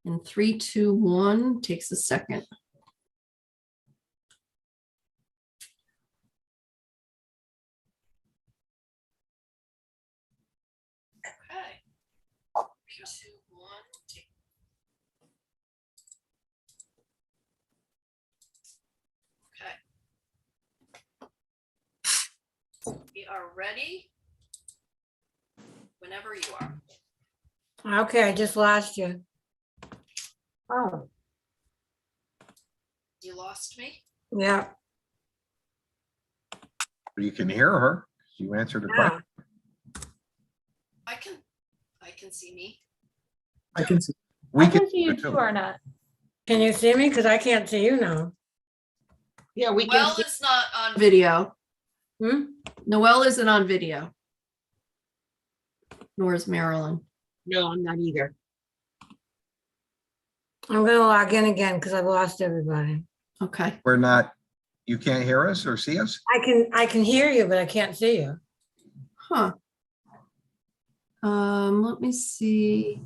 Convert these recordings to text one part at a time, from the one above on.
In 3, 2, 1, takes a second. Okay. 3, 2, 1, take. Okay. We are ready whenever you are. Okay, I just lost you. Oh, You lost me? Yeah. You can hear her. You answered the question. I can see me. I can see. We I can see hear you too, Arnett. Can you see me? Because I can't see you now. Yeah, we can Noelle see. is not on video. Hmm? Noelle isn't on video. Nor is Marilyn. No, I'm not either. I'm gonna log in again because I've lost everybody. Okay. We're not, you can't hear us or see us? I can hear you, but I can't see you. Huh. Let me see.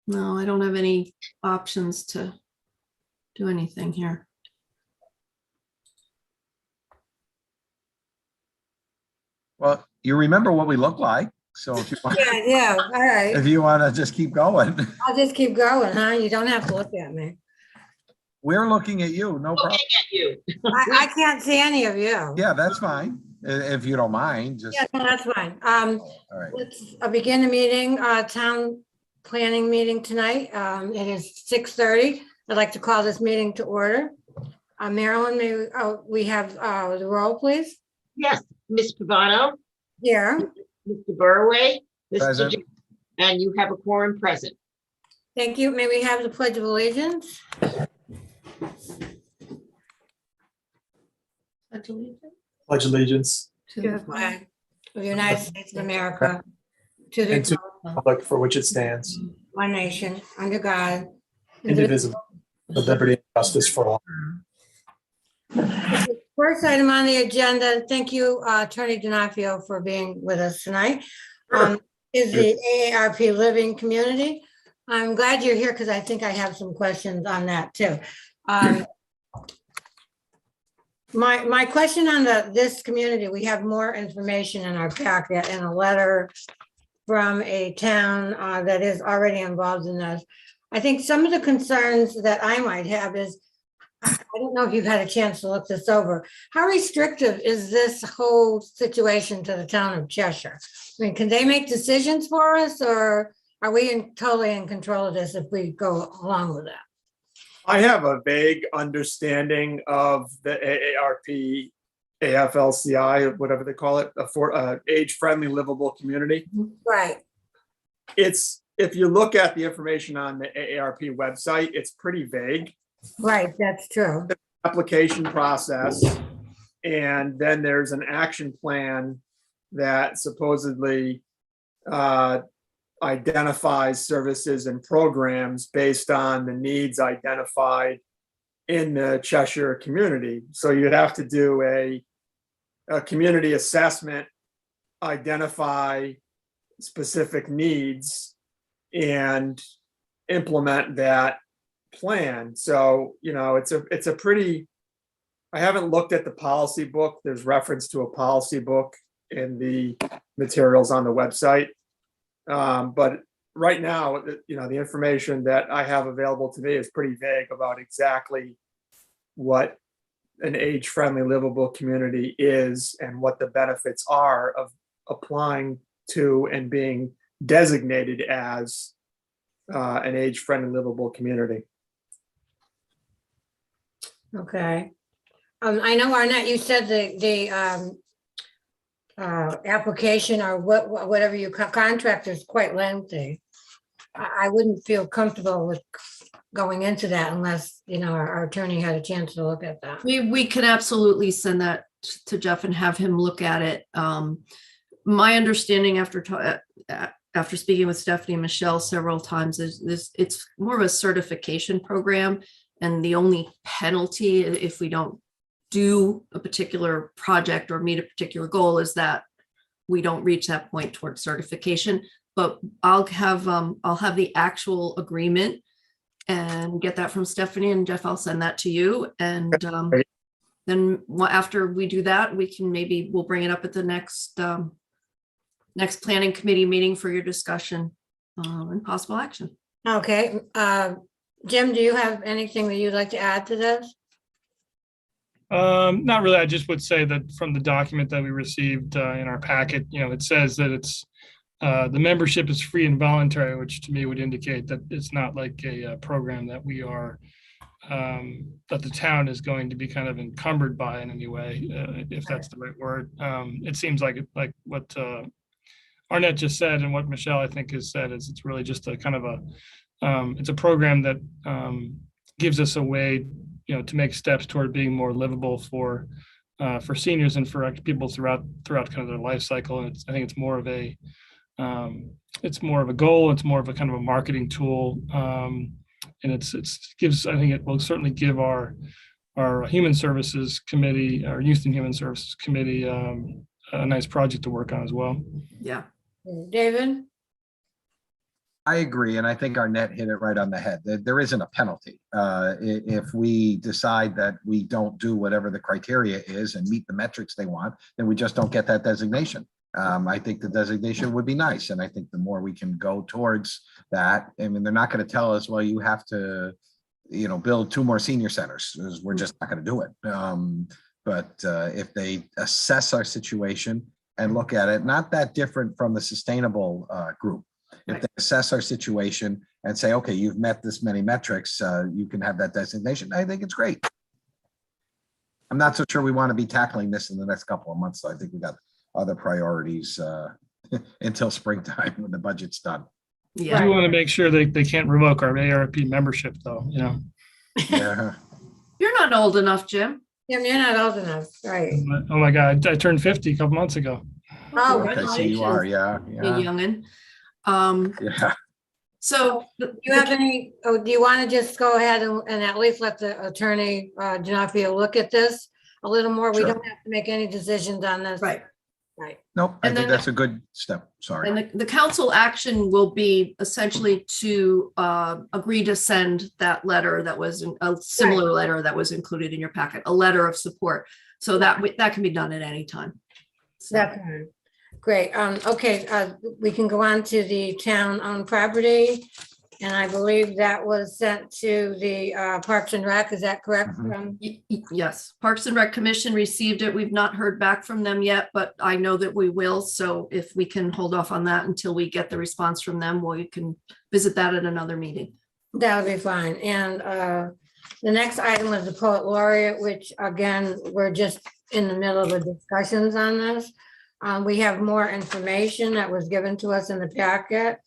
No, I don't have any options to do anything here. Well, you remember what we look like. So if you want, Yeah, all right. if you want to just keep going, I'll just keep going, huh? You don't have to look at me. we're looking at you. No problem. Looking at you. I can't see any of you. Yeah, that's fine. If you don't mind, just, Yeah, no, that's fine. all right. Let's begin the meeting, town planning meeting tonight. It is 6:30. I'd like to call this meeting to order. Marilyn, we have the roll, please. Yes, Ms. Pavano, Here. Mr. Burway, Mr. Present. And you have a quorum present. Thank you. May we have the Pledge of Allegiance? Pledge allegiance To the flag of the United States of America, to and to the the republic for which it stands, one nation, under God, indivisible, with liberty and justice for all. First item on the agenda, thank you, Attorney Denafio, for being with us tonight, is the AARP Living Community. I'm glad you're here because I think I have some questions on that too. My question on this community, we have more information in our packet and a letter from a town that is already involved in this. I think some of the concerns that I might have is, I don't know if you've had a chance to look this over. How restrictive is this whole situation to the town of Cheshire? I mean, can they make decisions for us, or are we totally in control of this if we go along with that? I have a vague understanding of the AARP, AFLCI, whatever they call it, for age-friendly livable community. Right, If you look at the information on the AARP website, it's pretty vague. right, that's true. Application process, and then there's an action plan that supposedly identifies services and programs based on the needs identified in the Cheshire community. So you'd have to do a community assessment, identify specific needs, and implement that plan. So, it's a pretty, I haven't looked at the policy book. There's reference to a policy book in the materials on the website. But right now, the information that I have available to me is pretty vague about exactly what an age-friendly livable community is and what the benefits are of applying to and being designated as an age-friendly livable community. Okay. I know, Arnett, you said the application or whatever you contract is quite lengthy. I wouldn't feel comfortable with going into that unless, our attorney had a chance to look at that. We can absolutely send that to Jeff and have him look at it. My understanding after speaking with Stephanie and Michelle several times is it's more of a certification program. And the only penalty if we don't do a particular project or meet a particular goal is that we don't reach that point towards certification. but I'll have the actual agreement and get that from Stephanie, and Jeff, I'll send that to you. And then after we do that, we'll bring it up at the next planning committee meeting for your discussion and possible action. Okay, Jim, do you have anything that you'd like to add to this? Not really. I just would say that from the document that we received in our packet, it says that it's the membership is free and voluntary, which to me would indicate that it's not like a program that we are that the town is going to be kind of encumbered by in any way, if that's the right word. It seems like what Arnett just said and what Michelle I think has said is it's really just a kind of it's a program that gives us a way, to make steps toward being more livable for seniors and for people throughout kind of their life cycle. And I think it's more of a goal. It's more of a kind of a marketing tool. And I think it will certainly give our Human Services Committee, our Youth and Human Services Committee, a nice project to work on as well. Yeah. David? I agree, and I think Arnett hit it right on the head. There isn't a penalty. If we decide that we don't do whatever the criteria is and meet the metrics they want, then we just don't get that designation. I think the designation would be nice, and I think the more we can go towards that, I mean, they're not going to tell us, well, you have to, build 2 more senior centers. We're just not going to do it. But if they assess our situation and look at it, not that different from the sustainable group. If they assess our situation and say, okay, you've met this many metrics, you can have that designation. I think it's great. I'm not so sure we want to be tackling this in the next couple of months. So I think we got other priorities until springtime when the budget's done. Yeah. I do want to make sure they can't revoke our ARP membership though, Yeah. You're not old enough, Jim. Jim, you're not old enough, right? Oh my God, I turned 50 a couple months ago. Oh, Okay, so you are, yeah. You Yeah. youngin. Yeah. So do you have any, do you want to just go ahead and at least let the attorney, D'Onofrio, look at this a little more? We Sure. don't have to make any decisions on this. right. Right. Nope, I And think then- that's a good step. Sorry. And the council action will be essentially to agree to send that letter that was a similar letter that was included in your packet, a letter of support. So that can be done at any time. So- That's fine. Great. Okay, we can go on to the town-owned property. And I believe that was sent to the Parks and Rec. Is that correct? Mhm. Yes, Parks and Rec Commission received it. We've not heard back from them yet, but I know that we will. So if we can hold off on that until we get the response from them, we can visit that at another meeting. That'll be fine. And the next item was the Poet Laureate, which again, we're just in the middle of the discussions on this. We have more information that was given to us in the packet.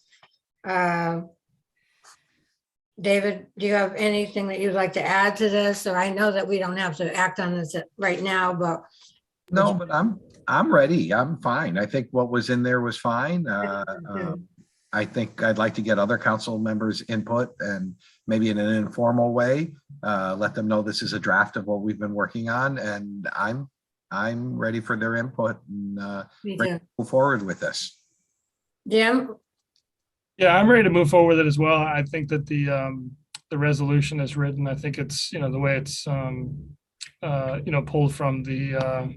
David, do you have anything that you'd like to add to this? Or I know that we don't have to act on this right now, but. No, but I'm ready. I'm fine. I think what was in there was fine. I think I'd like to get other council members' input and maybe in an informal way, let them know this is a draft of what we've been working on, and I'm ready for their input and Me ready too. to move forward with this. Jim? Yeah, I'm ready to move forward with it as well. I think that the resolution is written. I think it's, the way it's, pulled from the,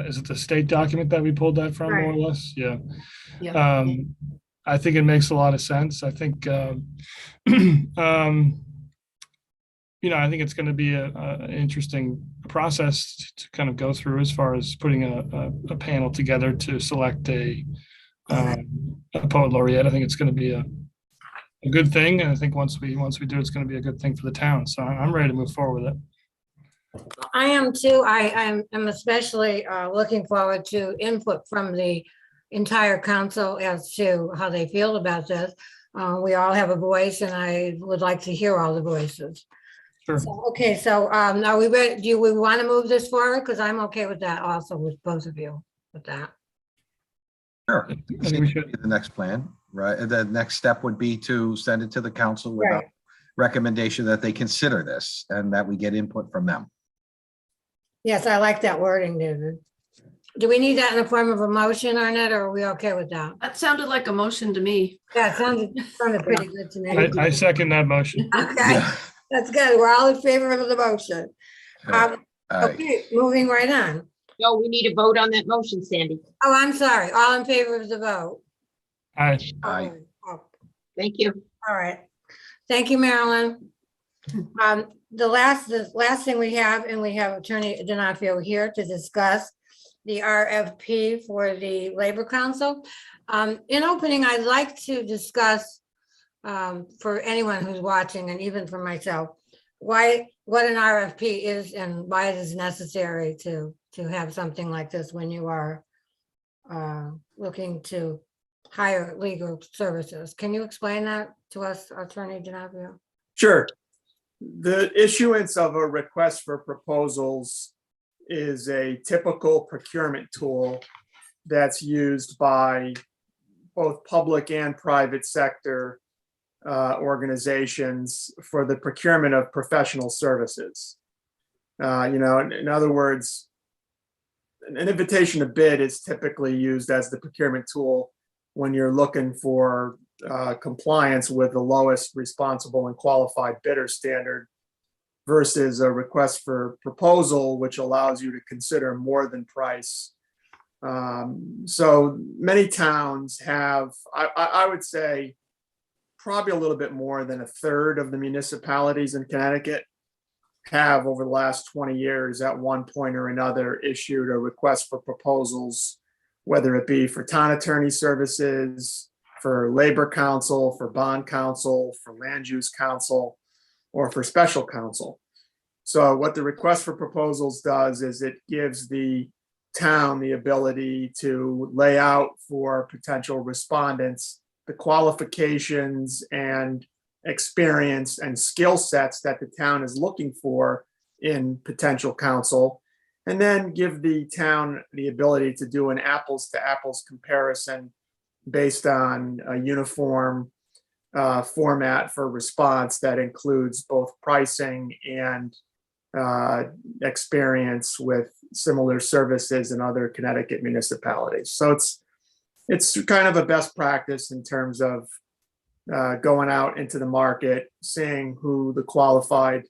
is it the state document that we pulled that from, more or less? Yeah. Yeah. I think it makes a lot of sense. I think, I think it's going to be an interesting process to kind of go through as far as putting a panel together to select a Poet Laureate. I think it's going to be a good thing, and I think once we do, it's going to be a good thing for the town. So I'm ready to move forward with it. I am too. I'm especially looking forward to input from the entire council as to how they feel about this. We all have a voice, and I would like to hear all the voices. Sure. So, okay, so are we ready? Do we want to move this forward? Because I'm okay with that also with both of you with that. Sure. I think we should. The next plan, right? The next step would be to send it to the council with a Right. recommendation that they consider this and that we get input from them. Yes, I like that wording, David. Do we need that in the form of a motion, Arnett, or are we okay with that? That sounded like a motion to me. Yeah, it sounded pretty good to me. I second that motion. Okay, Yeah. that's good. We're all in favor of the motion. Aye. Okay, moving right on. No, we need a vote on that motion, Sandy. Oh, I'm sorry. All in favor of the vote? Aye. Aye. Oh, Thank you. all right. Thank you, Marilyn. The last thing we have, and we have Attorney D'Onofrio here to discuss the RFP for the Labor Council. In opening, I'd like to discuss, for anyone who's watching and even for myself, what an RFP is and why it is necessary to have something like this when you are looking to hire legal services. Can you explain that to us, Attorney D'Onofrio? Sure. The issuance of a request for proposals is a typical procurement tool that's used by both public and private sector organizations for the procurement of professional services. In other words, an invitation to bid is typically used as the procurement tool when you're looking for compliance with the lowest responsible and qualified bidder standard versus a request for proposal, which allows you to consider more than price. So many towns have, I would say, probably a little bit more than a third of the municipalities in Connecticut have over the last 20 years at one point or another issued a request for proposals, whether it be for town attorney services, for labor counsel, for bond counsel, for land use counsel, or for special counsel. So what the request for proposals does is it gives the town the ability to lay out for potential respondents the qualifications and experience and skill sets that the town is looking for in potential counsel, and then give the town the ability to do an apples to apples comparison based on a uniform format for response that includes both pricing and experience with similar services in other Connecticut municipalities. So it's kind of a best practice in terms of going out into the market, seeing who the qualified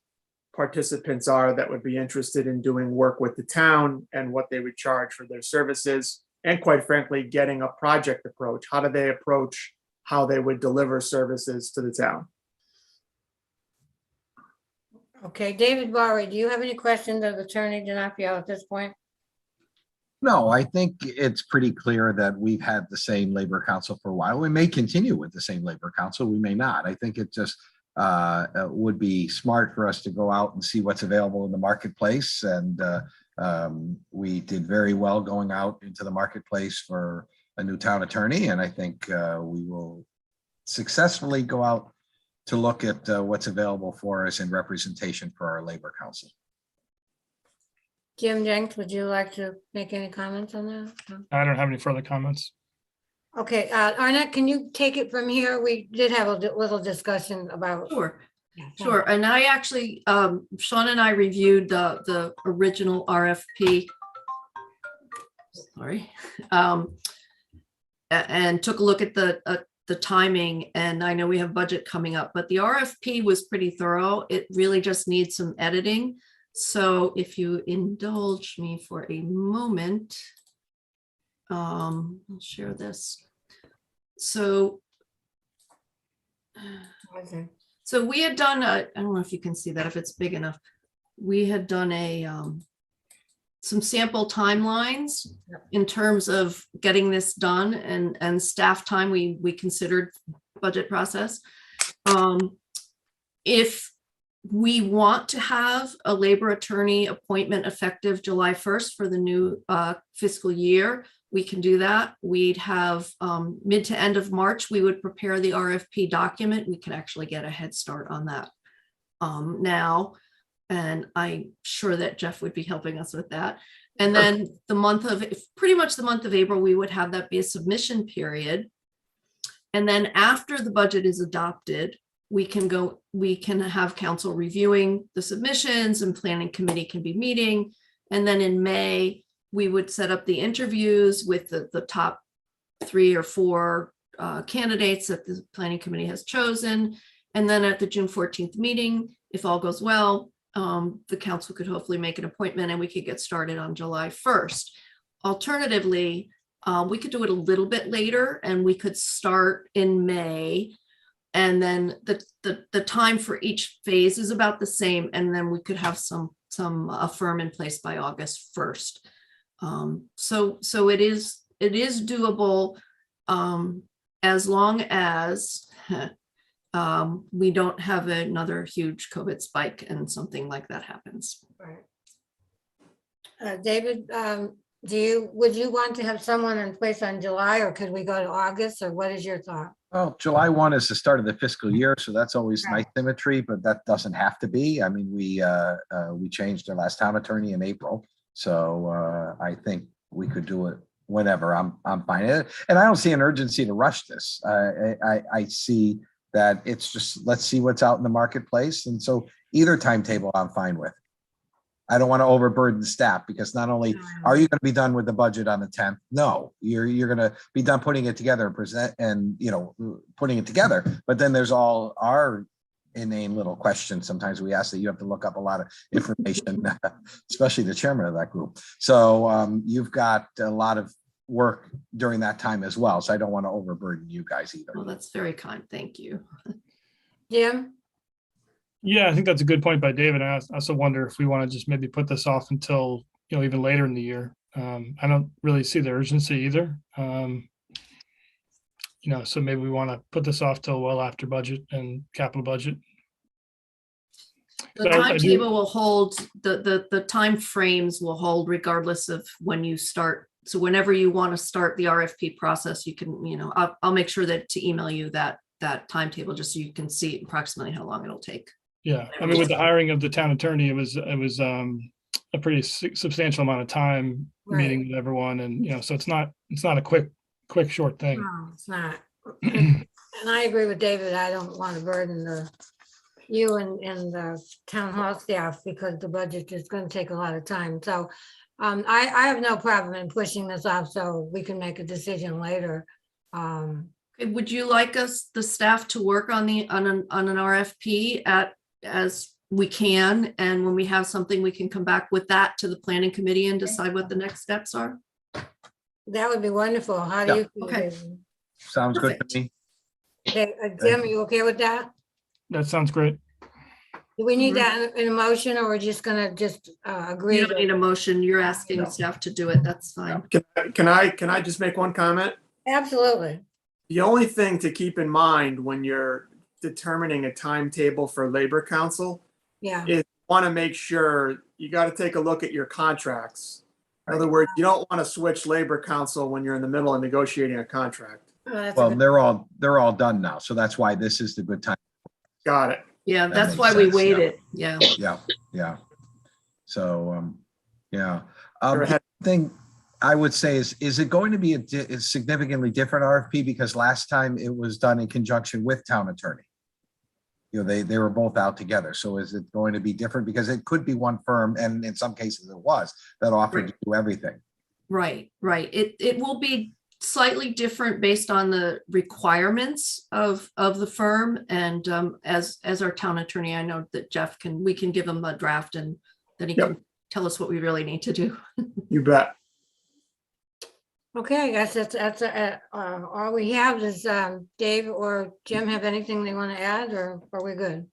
participants are that would be interested in doing work with the town and what they would charge for their services. And quite frankly, getting a project approach. How do they approach how they would deliver services to the town? Okay, David Bowery, do you have any questions of Attorney D'Onofrio at this point? No, I think it's pretty clear that we've had the same labor council for a while. We may continue with the same labor council. We may not. I think it just would be smart for us to go out and see what's available in the marketplace. And we did very well going out into the marketplace for a new town attorney. And I think we will successfully go out to look at what's available for us in representation for our labor council. Jim Jenks, would you like to make any comments on that? I don't have any further comments. Okay, Arnett, can you take it from here? We did have a little discussion about. Sure. Yeah, Sure, and I actually, Sean and I reviewed the original RFP. Sorry. And took a look at the timing, and I know we have budget coming up, but the RFP was pretty thorough. It really just needs some editing. So if you indulge me for a moment, I'll share this. So Okay. So we had done I don't know if you can see that, if it's big enough. We had done some sample timelines in terms of getting this done, and staff time we considered budget process. If we want to have a labor attorney appointment effective July 1st for the new fiscal year, we can do that. We'd have mid to end of March, we would prepare the RFP document. We can actually get a head start on that now. And I'm sure that Jeff would be helping us with that. And then pretty much the month of April, we would have that be a submission period. And then after the budget is adopted, we can have council reviewing the submissions, and planning committee can be meeting. And then in May, we would set up the interviews with the top 3 or 4 candidates that the planning committee has chosen. And then at the June 14th meeting, if all goes well, the council could hopefully make an appointment and we could get started on July 1st. Alternatively, we could do it a little bit later and we could start in May. And then the time for each phase is about the same. And then we could have a firm in place by August 1st. So it is doable, as long as we don't have another huge COVID spike and something like that happens. Right. David, would you want to have someone in place on July, or could we go to August, or what is your thought? Well, July 1 is the start of the fiscal year, so that's always nice symmetry, but that doesn't have to be. I mean, we changed our last town attorney in April, so I think we could do it whenever. I'm fine. And I don't see an urgency to rush this. I see that it's just, let's see what's out in the marketplace. And so either timetable I'm fine with. I don't want to overburden staff, because not only are you going to be done with the budget on the 10th, no, you're going to be done putting it together and present and, putting it together. But then there's all our inane little questions. Sometimes we ask that you have to look up a lot of information, especially the chairman of that group. So you've got a lot of work during that time as well. So I don't want to overburden you guys either. Well, that's very kind. Thank you. Jim? Yeah, I think that's a good point by David. I also wonder if we want to just maybe put this off until, even later in the year. I don't really see the urgency either. So maybe we want to put this off till well after budget and capital budget. The timetable will hold, the time frames will hold regardless of when you start. So whenever you want to start the RFP process, you can, I'll make sure to email you that timetable just so you can see approximately how long it'll take. Yeah, I mean, with the hiring of the town attorney, it was a pretty substantial amount of time meeting with everyone, and so it's not a quick short thing. No, it's not. And I agree with David. I don't want to burden you and the town hall staff, because the budget is going to take a lot of time. So I have no problem in pushing this off so we can make a decision later. Would you like the staff to work on an RFP as we can, and when we have something, we can come back with that to the planning committee and decide what the next steps are? That would be wonderful. How do you feel? Okay. David? Sounds good to me. Jim, are you okay with that? That sounds great. Do we need that in a motion, or we're just gonna agree? You don't need a motion. You're asking staff to do it. That's fine. Can I just make one comment? Absolutely. The only thing to keep in mind when you're determining a timetable for Labor Council Yeah. is want to make sure you got to take a look at your contracts. In other words, you don't want to switch Labor Council when you're in the middle of negotiating a contract. Well, They're all done now. So that's why this is the good time. Got it. Yeah, That that's makes why we sense, yeah. waited. Yeah. Yeah. So, yeah. Go ahead. The thing I would say is it going to be a significantly different RFP, because last time it was done in conjunction with town attorney? They were both out together. So is it going to be different? Because it could be one firm, and in some cases it was, that offered to do everything. Right. It will be slightly different based on the requirements of the firm. And as our town attorney, I know that we can give him a draft, and then he can tell us what we really need to do. You bet. okay, that's all we have is Dave or Jim have anything they want to add, or are we good?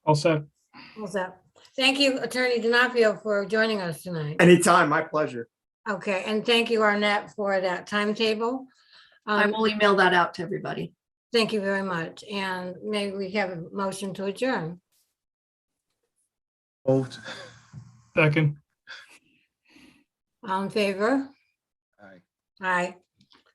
All set. What's that? Thank you, Attorney D'Onofrio, for joining us tonight. Anytime, my pleasure. Okay, and thank you, Arnett, for that timetable. I will email that out to everybody. Thank you very much. And maybe we have a motion to adjourn. Moved. Second. All in favor? Aye. Aye.